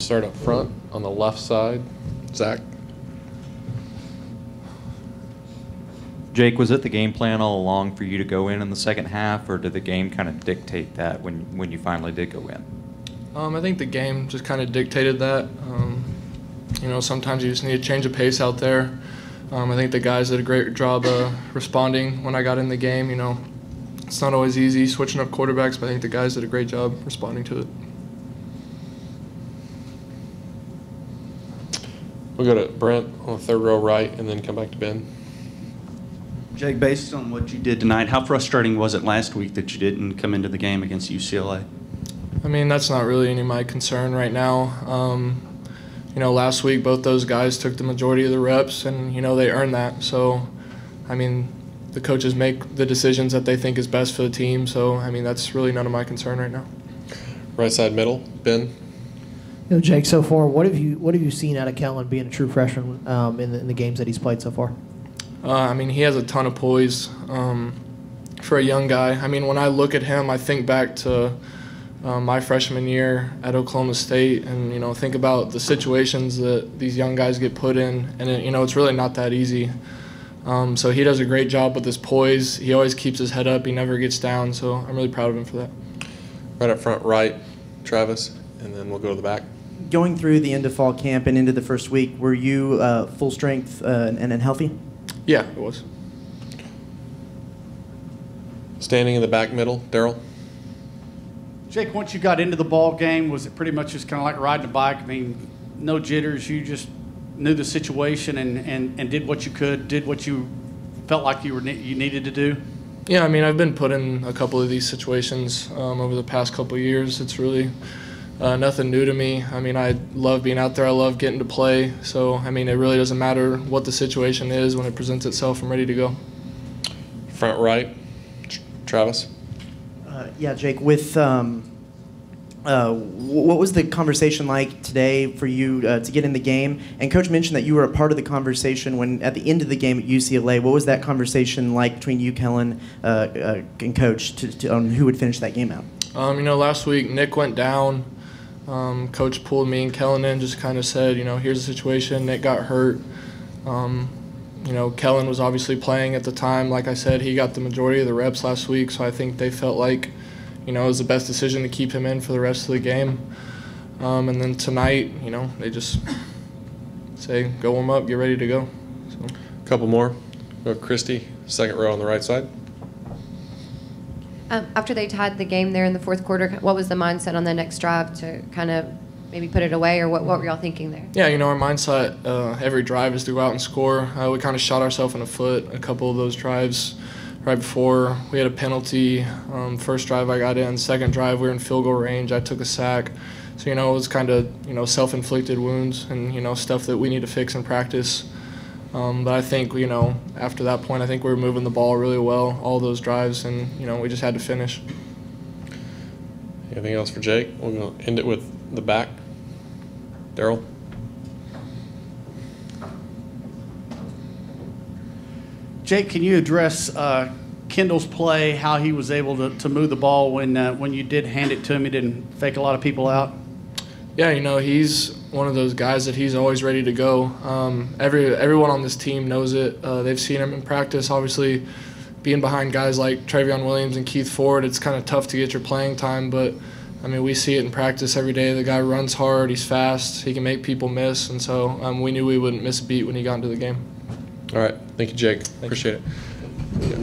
Start up front on the left side. Zach. Jake, was it the game plan all along for you to go in the second half, or did the game kind of dictate that when you finally did go in? I think the game just kind of dictated that. Sometimes you just need a change of pace out there. I think the guys did a great job responding when I got in the game. It's not always easy switching up quarterbacks, but I think the guys did a great job responding to it. We'll go to Brent on the third row right and then come back to Ben. Jake, based on what you did tonight, how frustrating was it last week that you didn't come into the game against UCLA? I mean, that's not really any of my concern right now. Last week both those guys took the majority of the reps, and, they earned that. So, I mean, the coaches make the decisions that they think is best for the team. So, I mean, that's really none of my concern right now. Right side middle, Ben. Jake, so far, what have you seen out of Kellen being a true freshman in the games that he's played so far? I mean, he has a ton of poise for a young guy. I mean, when I look at him, I think back to my freshman year at Oklahoma State, and think about the situations that these young guys get put in, and it's really not that easy. So he does a great job with his poise. He always keeps his head up. He never gets down. So I'm really proud of him for that. Right up front right, Travis, and then we'll go to the back. Going through the end of fall camp and into the first week, were you full strength and healthy? Yeah, it was. Standing in the back middle, Daryl. Jake, once you got into the ball game, was it pretty much just kind of like riding a bike? I mean, no jitters. You just knew the situation and did what you could, did what you felt like you needed to do? Yeah, I mean, I've been put in a couple of these situations over the past couple of years. It's really nothing new to me. I mean, I love being out there. I love getting to play. So, I mean, it really doesn't matter what the situation is. When it presents itself, I'm ready to go. Front right, Travis. Yeah, Jake, with what was the conversation like today for you to get in the game? And Coach mentioned that you were a part of the conversation when at the end of the game at UCLA. What was that conversation like between you, Kellen, and Coach on who would finish that game out? Last week Nick went down. Coach pulled me and Kellen in, just kind of said, here's the situation. Nick got hurt. Kellen was obviously playing at the time. Like I said, he got the majority of the reps last week, so I think they felt like, it was the best decision to keep him in for the rest of the game. And then tonight, they just say, go warm up, get ready to go. So. A couple more. Go Christy, second row on the right side. After they tied the game there in the fourth quarter, what was the mindset on the next drive to kind of maybe put it away, or what were y'all thinking there? Yeah, our mindset every drive is to go out and score. We kind of shot ourselves in the foot a couple of those drives right before. We had a penalty. First drive I got in. Second drive we were in field goal range. I took a sack. So, it was kind of, self-inflicted wounds and, stuff that we need to fix in practice. But I think, after that point, I think we were moving the ball really well, all those drives, and, we just had to finish. Anything else for Jake? We'll end it with the back. Daryl? Jake, can you address Kendall's play, how he was able to move the ball when you did hand it to him? He didn't fake a lot of people out? Yeah, he's one of those guys that he's always ready to go. Everyone on this team knows it. They've seen him in practice. Obviously, being behind guys like Travion Williams and Keith Ford, it's kind of tough to get your playing time, but I mean, we see it in practice every day. The guy runs hard, he's fast, he can make people miss, and so we knew we wouldn't miss a beat when he got into the game. All right. Thank you, Jake. Appreciate it. Yeah.